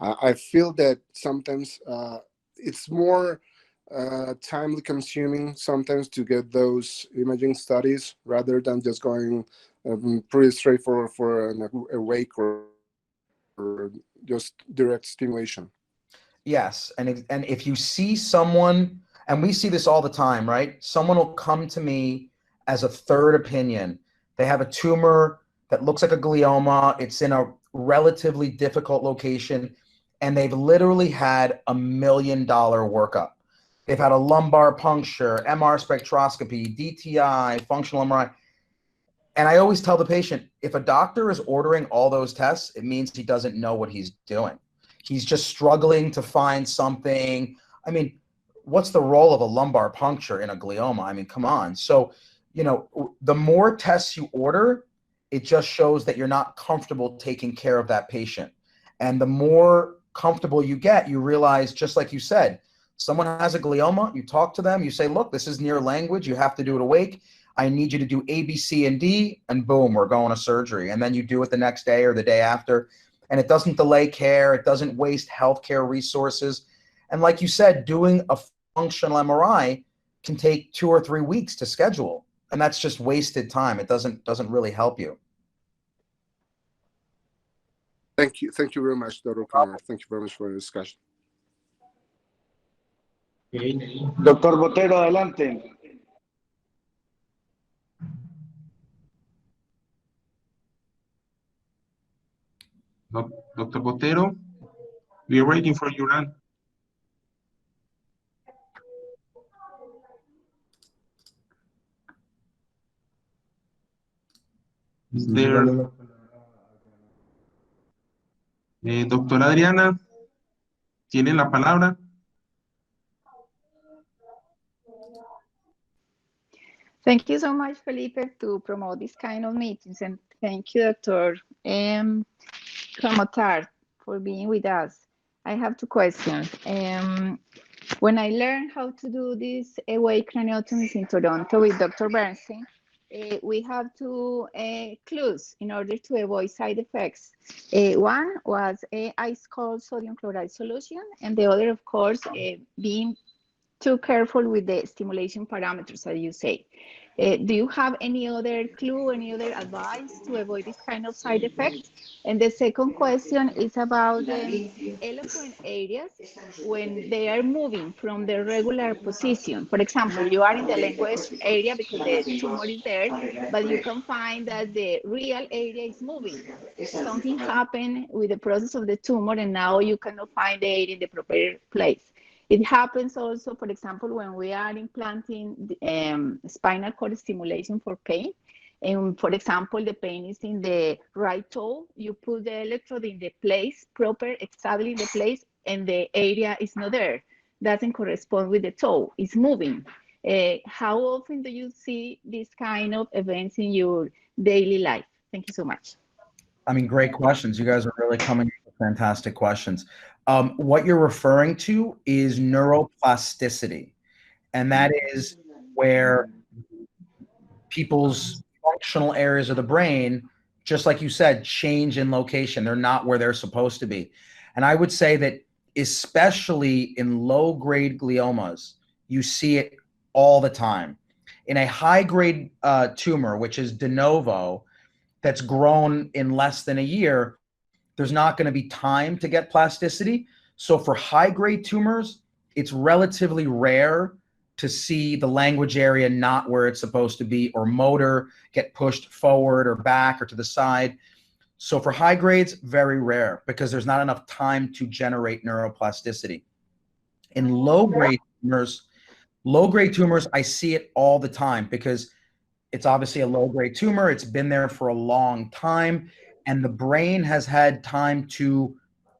I feel that sometimes it's more timely consuming sometimes to get those imaging studies rather than just going pretty straightforward for an awake or just direct stimulation. Yes, and if you see someone, and we see this all the time, right? Someone will come to me as a third opinion. They have a tumor that looks like a glioma. It's in a relatively difficult location, and they've literally had $1 million workup. They've had a lumbar puncture, MR spectroscopy, DTI, functional MRI. And I always tell the patient, if a doctor is ordering all those tests, it means he doesn't know what he's doing. He's just struggling to find something. I mean, what's the role of a lumbar puncture in a glioma? I mean, come on. So, the more tests you order, it just shows that you're not comfortable taking care of that patient. And the more comfortable you get, you realize, just like you said, someone has a glioma, you talk to them, you say, look, this is near language, you have to do it awake. I need you to do A, B, C, and D, and boom, we're going to surgery. And then you do it the next day or the day after. And it doesn't delay care. It doesn't waste healthcare resources. And like you said, doing a functional MRI can take 2 or 3 weeks to schedule. And that's just wasted time. It doesn't really help you. Thank you. Thank you very much, Dr. Komodar. Thank you very much for the discussion. Doctor Botero, adelante. Dr. Botero, we are waiting for you, Ran. Is there, doctora Adriana, ¿tiene la palabra? Thank you so much, Felipe, to promote this kind of meetings, and thank you, Dr. Komodar, for being with us. I have 2 questions. When I learned how to do these awake craniotomies in Toronto with Dr. Bernstein, we have 2 clues in order to avoid side effects. One was ice cold sodium chloride solution, and the other, of course, being too careful with the stimulation parameters, as you say. Do you have any other clue, any other advice to avoid this kind of side effects? And the second question is about the eloquent areas when they are moving from the regular position. For example, you are in the language area because the tumor is there, but you can find that the real area is moving. Something happened with the process of the tumor, and now you cannot find the area in the proper place. It happens also, for example, when we are implanting spinal cord stimulation for pain. And for example, the pain is in the right toe. You put the electrode in the place, proper, exactly the place, and the area is not there. Doesn't correspond with the toe. It's moving. How often do you see these kind of events in your daily life? Thank you so much. I mean, great questions. You guys are really coming with fantastic questions. What you're referring to is neuroplasticity, and that is where people's functional areas of the brain, just like you said, change in location. They're not where they're supposed to be. And I would say that especially in low-grade gliomas, you see it all the time. In a high-grade tumor, which is de novo, that's grown in less than a year, there's not going to be time to get plasticity. So for high-grade tumors, it's relatively rare to see the language area not where it's supposed to be, or motor get pushed forward or back or to the side. So for high grades, very rare, because there's not enough time to generate neuroplasticity. In low-grade tumors, I see it all the time because it's obviously a low-grade tumor. It's been there for a long time, and the brain has had time to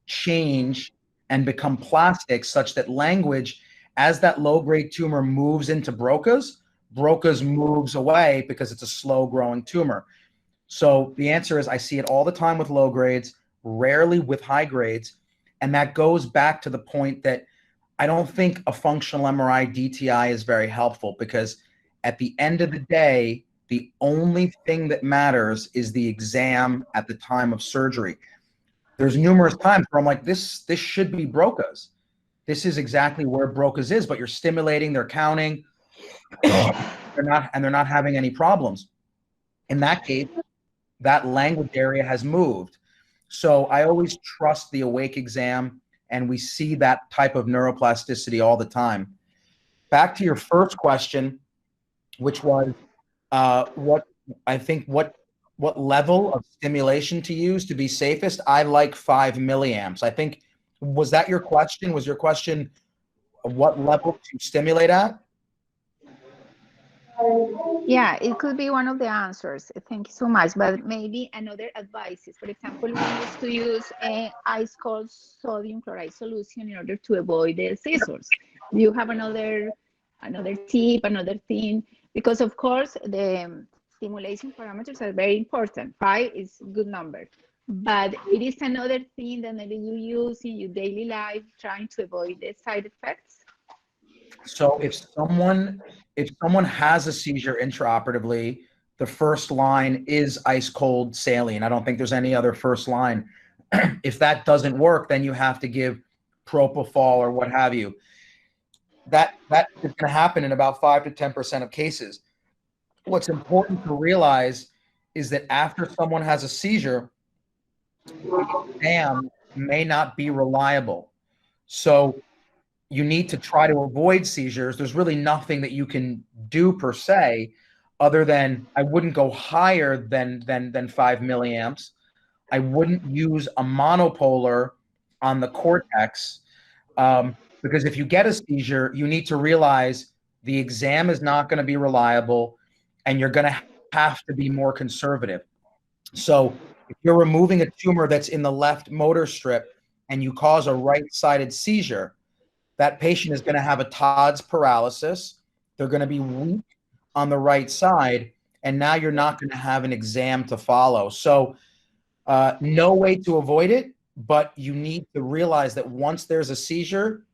change and become plastic such that language, as that low-grade tumor moves into Broca's moves away because it's a slow-growing tumor. So the answer is I see it all the time with low grades, rarely with high grades, and that goes back to the point that I don't think a functional MRI DTI is very helpful, because at the end of the day, the only thing that matters is the exam at the time of surgery. There's numerous times where I'm like, this should be Broca's. This is exactly where Broca's is, but you're stimulating, they're counting, they're not having any problems. In that case, that language area has moved. So I always trust the awake exam, and we see that type of neuroplasticity all the time. Back to your first question, which was what level of stimulation to use to be safest. I like 5 milliamps. I think, was that your question? Was your question what level to stimulate at? Yeah, it could be one of the answers. Thank you so much. But maybe another advice is, for example, we used to use ice cold sodium chloride solution in order to avoid the seizures. Do you have another tip, another thing? Because of course the stimulation parameters are very important. 5 is a good number, but it is another thing that maybe you use in your daily life trying to avoid the side effects. So if someone has a seizure intraoperatively, the first line is ice cold saline. I don't think there's any other first line. If that doesn't work, then you have to give propofol or what have you. That is going to happen in about 5 to 10% of cases. What's important to realize is that after someone has a seizure, the exam may not be reliable. So you need to try to avoid seizures. There's really nothing that you can do per se, other than I wouldn't go higher than 5 milliamps. I wouldn't use a monopolar on the cortex, because if you get a seizure, you need to realize the exam is not going to be reliable, and you're going to have to be more conservative. So if you're removing a tumor that's in the left motor strip and you cause a right-sided seizure, that patient is going to have a Todd's paralysis. They're going to be weak on the right side, and now you're not going to have an exam to follow. So no way to avoid it, but you need to realize that once there's a seizure,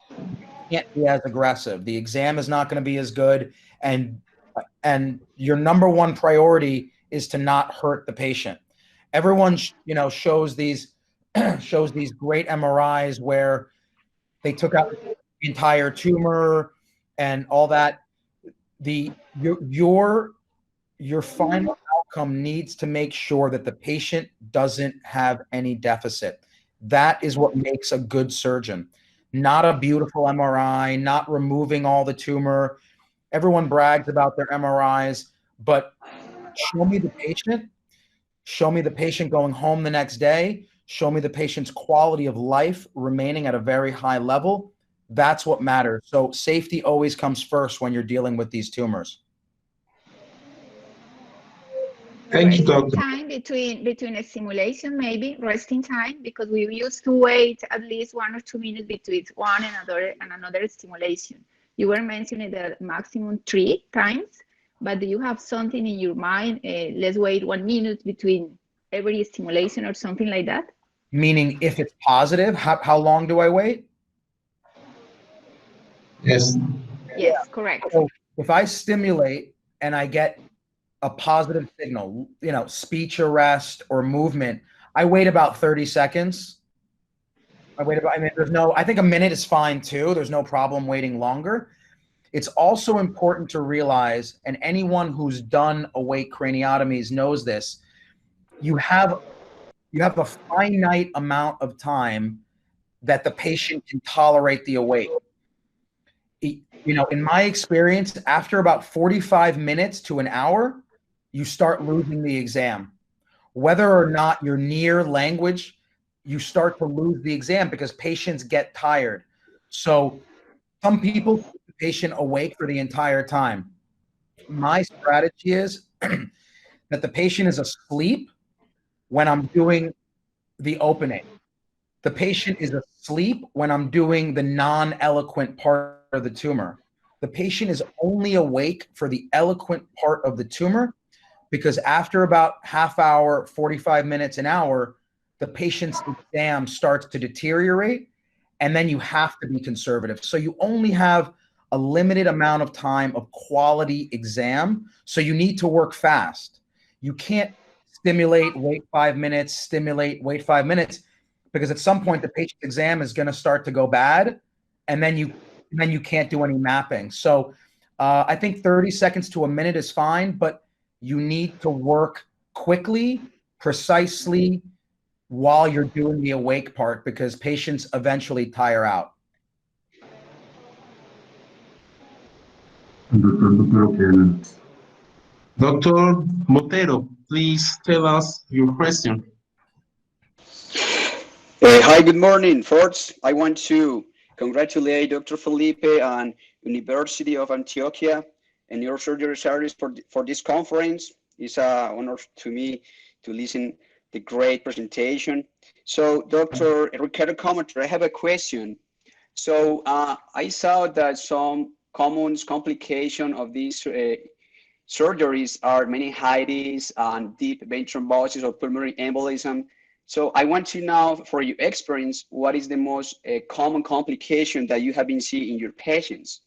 you can't be as aggressive. The exam is not going to be as good, and your number one priority is to not hurt the patient. Everyone, shows these great MRIs where they took out the entire tumor and all that. your final outcome needs to make sure that the patient doesn't have any deficit. That is what makes a good surgeon. Not a beautiful MRI, not removing all the tumor. Everyone brags about their MRIs, but show me the patient. Show me the patient going home the next day. Show me the patient's quality of life remaining at a very high level. That's what matters. So safety always comes first when you're dealing with these tumors. Thank you, Resting doctor. time between a simulation, maybe resting time, because we used to wait at least 1 or 2 minutes between one and another stimulation. You were mentioning the maximum 3 times, but do you have something in your mind? Let's wait 1 minute between every stimulation or something like that? Meaning, if it's positive, how long do I wait? Yes. Yes, correct. So if I stimulate and I get a positive signal, you know, speech arrest or movement, I wait about 30 seconds. I think a minute is fine too. There's no problem waiting longer. It's also important to realize, and anyone who's done awake craniotomies knows this, you have a finite amount of time that the patient can tolerate the awake. You know, in my experience, after about 45 minutes to an hour, you start losing the exam. Whether or not you're near language, you start to lose the exam because patients get tired. So some people keep the patient awake for the entire time. My strategy is that the patient is asleep when I'm doing the opening. The patient is asleep when I'm doing the non-eloquent part of the tumor. The patient is only awake for the eloquent part of the tumor, because after about half hour, 45 minutes, an hour, the patient's exam starts to deteriorate, and then you have to be conservative. So you only have a limited amount of time of quality exam, so you need to work fast. You can't stimulate, wait 5 minutes, stimulate, wait 5 minutes, because at some point the patient's exam is going to start to go bad, and then you can't do any mapping. So I think 30 seconds to a minute is fine, but you need to work quickly, precisely, while you're doing the awake part, because patients eventually tire out. Dr. Botero, please tell us your question. Hi, good morning, folks. I want to congratulate Dr. Felipe and University of Antioquia and Neurosurgery Service for this conference. It's an honor to me to listen the great presentation. So, Dr. Ricardo Cometer, I have a question. So, I saw that some common complications of these surgeries are meningitis and deep vein thrombosis or pulmonary embolism. So I want to know, for your experience, what is the most common complication that you have been seeing in your patients?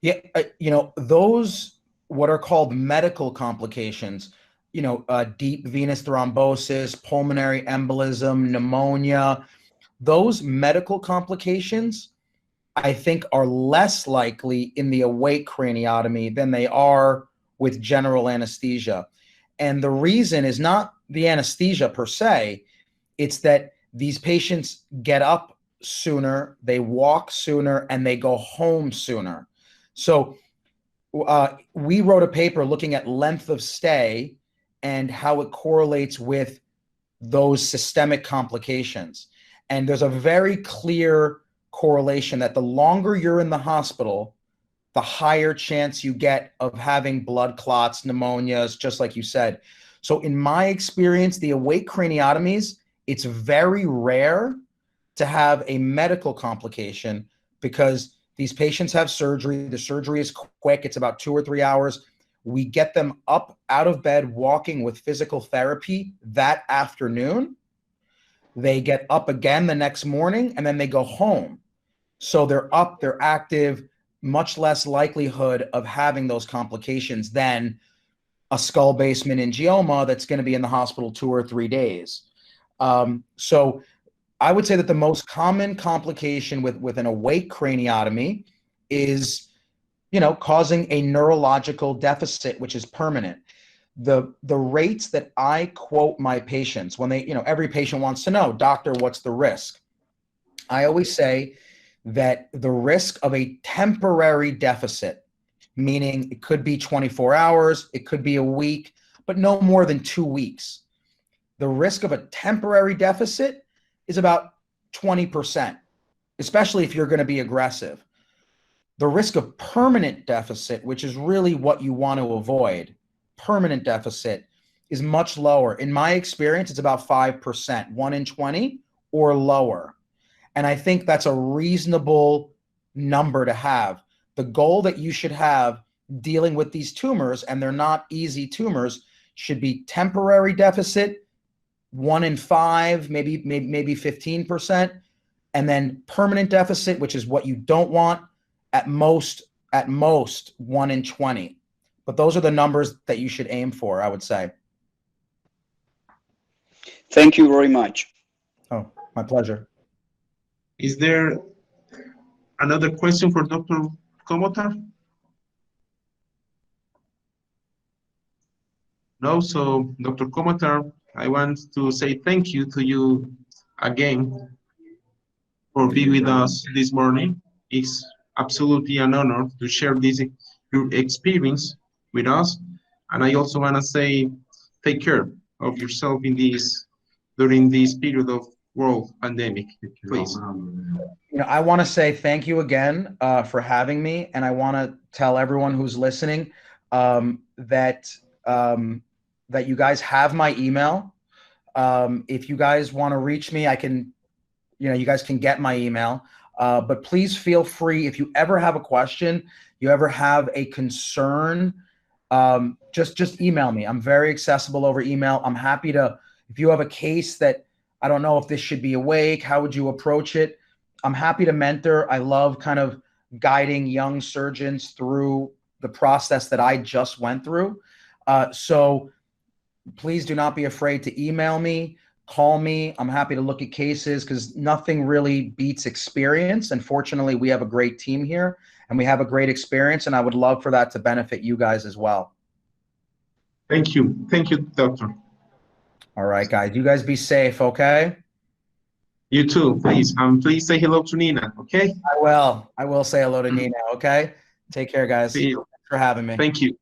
Yeah, you know, those what are called medical complications, you know, deep venous thrombosis, pulmonary embolism, pneumonia, those medical complications, I think, are less likely in the awake craniotomy than they are with general anesthesia. And the reason is not the anesthesia per se, it's that these patients get up sooner, they walk sooner, and they go home sooner. So we wrote a paper looking at length of stay and how it correlates with those systemic complications. And there's a very clear correlation that the longer you're in the hospital, the higher chance you get of having blood clots, pneumonias, just like you said. So in my experience, the awake craniotomies, it's very rare to have a medical complication because these patients have surgery. The surgery is quick. It's about 2 or 3 hours. We get them up out of bed, walking with physical therapy that afternoon. They get up again the next morning, and then they go home. So they're up, they're active, much less likelihood of having those complications than a skull base meningioma that's going to be in the hospital 2 or 3 days. So I would say that the most common complication with an awake craniotomy is causing a neurological deficit, which is permanent. The rates that I quote my patients when they, every patient wants to know, doctor, what's the risk? I always say that the risk of a temporary deficit, meaning it could be 24 hours, it could be a week, but no more than 2 weeks. The risk of a temporary deficit is about 20%, especially if you're going to be aggressive. The risk of permanent deficit, which is really what you want to avoid, permanent deficit, is much lower. In my experience, it's about 5%, 1 in 20 or lower. And I think that's a reasonable number to have. The goal that you should have dealing with these tumors, and they're not easy tumors, should be temporary deficit, 1 in 5, maybe 15%, and then permanent deficit, which is what you don't want, at most 1 in 20. But those are the numbers that you should aim for, I would say. Thank you very much. Oh, my pleasure. Is there another question for Dr. Comotar? No, so Dr. Comotar, I want to say thank you to you again for being with us this morning. It's absolutely an honor to share your experience with us. And I also want to say, take care of yourself during this period of world pandemic, please. I want to say thank you again for having me. And I want to tell everyone who's listening that you guys have my email. If you guys want to reach me, I can, you guys can get my email. But please feel free, if you ever have a question, you ever have a concern, just email me. I'm very accessible over email. I'm happy to, if you have a case that I don't know if this should be awake, how would you approach it? I'm happy to mentor. I love kind of guiding young surgeons through the process that I just went through. So please do not be afraid to email me, call me. I'm happy to look at cases because nothing really beats experience. And fortunately, we have a great team here and we have a great experience, and I would love for that to benefit you guys as well. Thank you. Thank you, doctor. All right, guys. You guys be safe, okay? You too, please. Please say hello to Nina, okay? I will say hello to Nina, okay? Take care, guys. See you. Thanks for having me. Thank you.